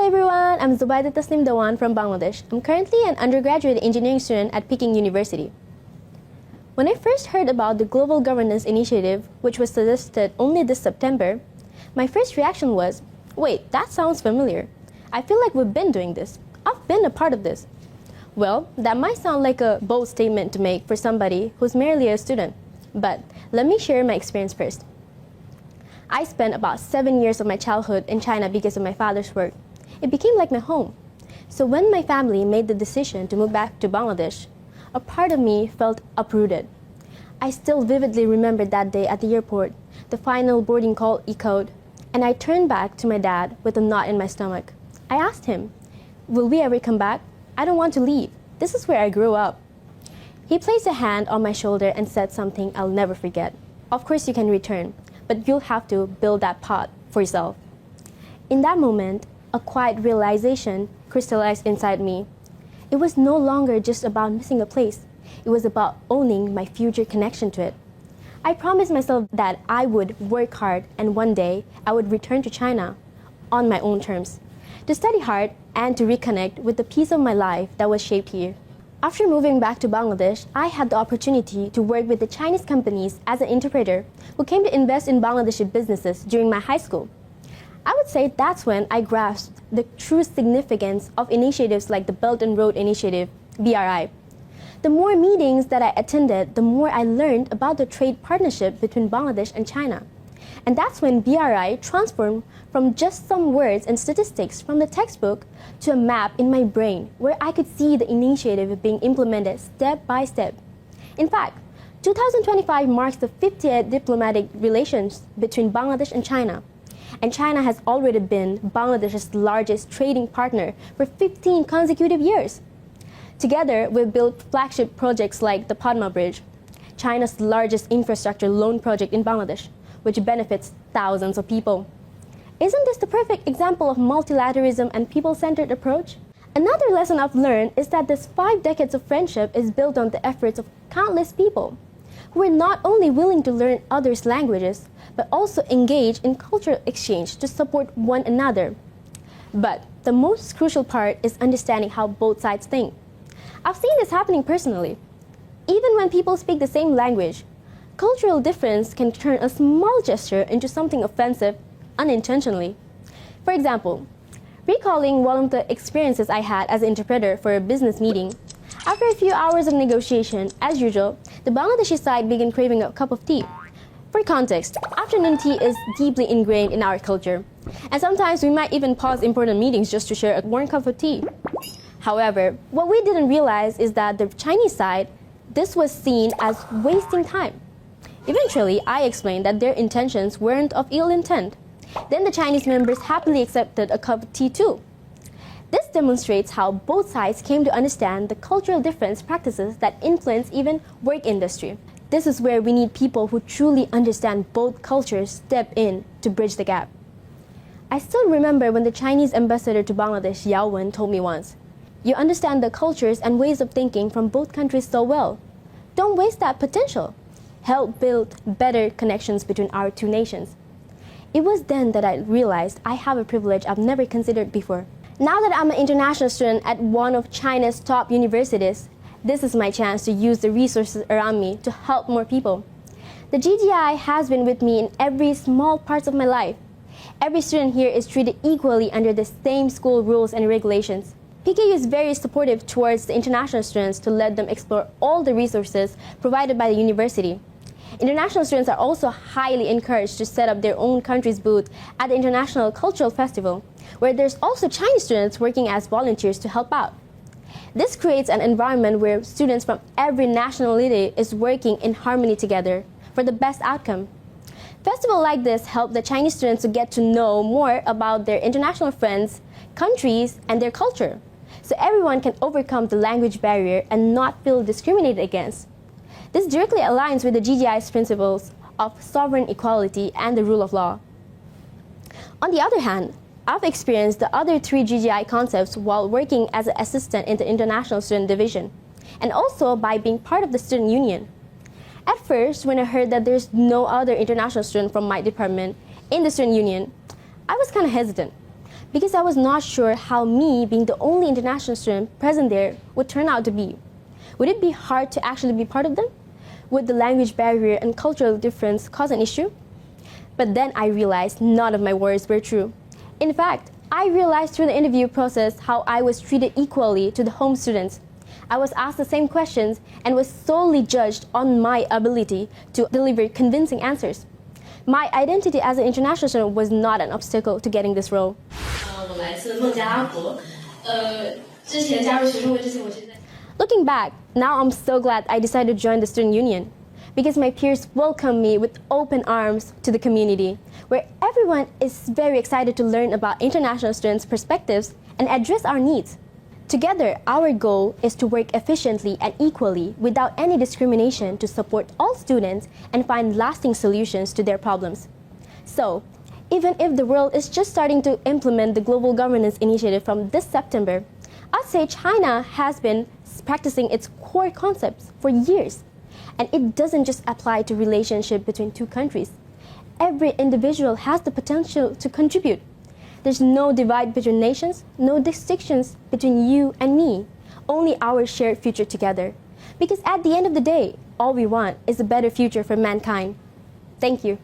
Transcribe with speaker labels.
Speaker 1: Hello everyone, I'm Zobaida Tasneem Dewan from Bangladesh. I'm currently an undergraduate engineering student at Peking University. When I first heard about the Global Governance Initiative, which was suggested only this September, my first reaction was, wait, that sounds familiar. I feel like we've been doing this. I've been a part of this. Well, that might sound like a bold statement to make for somebody who's merely a student, but let me share my experience first. I spent about 7 years of my childhood in China because of my father's work. It became like my home. So when my family made the decision to move back to Bangladesh, a part of me felt uprooted. I still vividly remember that day at the airport, the final boarding call echoed, and I turned back to my dad with a knot in my stomach. I asked him, "Will we ever come back? I don't want to leave. This is where I grew up." He placed a hand on my shoulder and said something I'll never forget. "Of course you can return, but you'll have to build that path for yourself." In that moment, a quiet realization crystallized inside me. It was no longer just about missing a place. It was about owning my future connection to it. I promised myself that I would work hard and one day I would return to China on my own terms, to study hard and to reconnect with the piece of my life that was shaped here. After moving back to Bangladesh, I had the opportunity to work with the Chinese companies as an interpreter who came to invest in Bangladeshi businesses during my high school. I would say that's when I grasped the true significance of initiatives like the Belt and Road Initiative, BRI. The more meetings that I attended, the more I learned about the trade partnership between Bangladesh and China. And that's when BRI transformed from just some words and statistics from the textbook to a map in my brain where I could see the initiative being implemented step by step. In fact, 2025 marks the 50th diplomatic relations between Bangladesh and China. And China has already been Bangladesh's largest trading partner for 15 consecutive years. Together, we've built flagship projects like the Padma Bridge, China's largest infrastructure loan project in Bangladesh, which benefits thousands of people. Isn't this the perfect example of multilateralism and people-centered approach? Another lesson I've learned is that this 5 decades of friendship is built on the efforts of countless people who are not only willing to learn others' languages, but also engage in cultural exchange to support one another. But the most crucial part is understanding how both sides think. I've seen this happening personally. Even when people speak the same language, cultural difference can turn a small gesture into something offensive unintentionally. For example, recalling one of the experiences I had as an interpreter for a business meeting, after a few hours of negotiation, as usual, the Bangladeshi side began craving a cup of tea. For context, afternoon tea is deeply ingrained in our culture, and sometimes we might even pause important meetings just to share a warm cup of tea. However, what we didn't realize is that the Chinese side, this was seen as wasting time. Eventually, I explained that their intentions weren't of ill intent. Then the Chinese members happily accepted a cup of tea too. This demonstrates how both sides came to understand the cultural difference practices that influence even work industry. This is where we need people who truly understand both cultures step in to bridge the gap. I still remember when the Chinese ambassador to Bangladesh, Yao Wen, told me once, "You understand the cultures and ways of thinking from both countries so well. Don't waste that potential. Help build better connections between our two nations." It was then that I realized I have a privilege I've never considered before. Now that I'm an international student at one of China's top universities, this is my chance to use the resources around me to help more people. The GGI has been with me in every small part of my life. Every student here is treated equally under the same school rules and regulations. Peking is very supportive towards the international students to let them explore all the resources provided by the university. International students are also highly encouraged to set up their own country's booth at the International Cultural Festival, where there's also Chinese students working as volunteers to help out. This creates an environment where students from every nationality is working in harmony together for the best outcome. Festivals like this help the Chinese students to get to know more about their international friends, countries, and their culture, so everyone can overcome the language barrier and not feel discriminated against. This directly aligns with the GGI's principles of sovereign equality and the rule of law. On the other hand, I've experienced the other 3 GGI concepts while working as an assistant in the International Student Division, and also by being part of the Student Union. At first, when I heard that there's no other international student from my department in the Student Union, I was kind of hesitant. because I was not sure how me, being the only international student present there, would turn out to be. Would it be hard to actually be part of them? Would the language barrier and cultural difference cause an issue? But then I realized none of my worries were true. In fact, I realized through the interview process how I was treated equally to the home students. I was asked the same questions and was solely judged on my ability to deliver convincing answers. My identity as an international student was not an obstacle to getting this role.
Speaker 2: 我来自孟加拉国，之前加入学生会之前，我是在。
Speaker 1: Looking back, now I'm so glad I decided to join the student union, because my peers welcomed me with open arms to the community, where everyone is very excited to learn about international students' perspectives and address our needs. Together, our goal is to work efficiently and equally without any discrimination to support all students and find lasting solutions to their problems. So, even if the world is just starting to implement the Global Governance Initiative from this September, I'd say China has been practicing its core concepts for years. And it doesn't just apply to relationship between two countries. Every individual has the potential to contribute. There's no divide between nations, no distinctions between you and me, only our shared future together. Because at the end of the day, all we want is a better future for mankind. Thank you.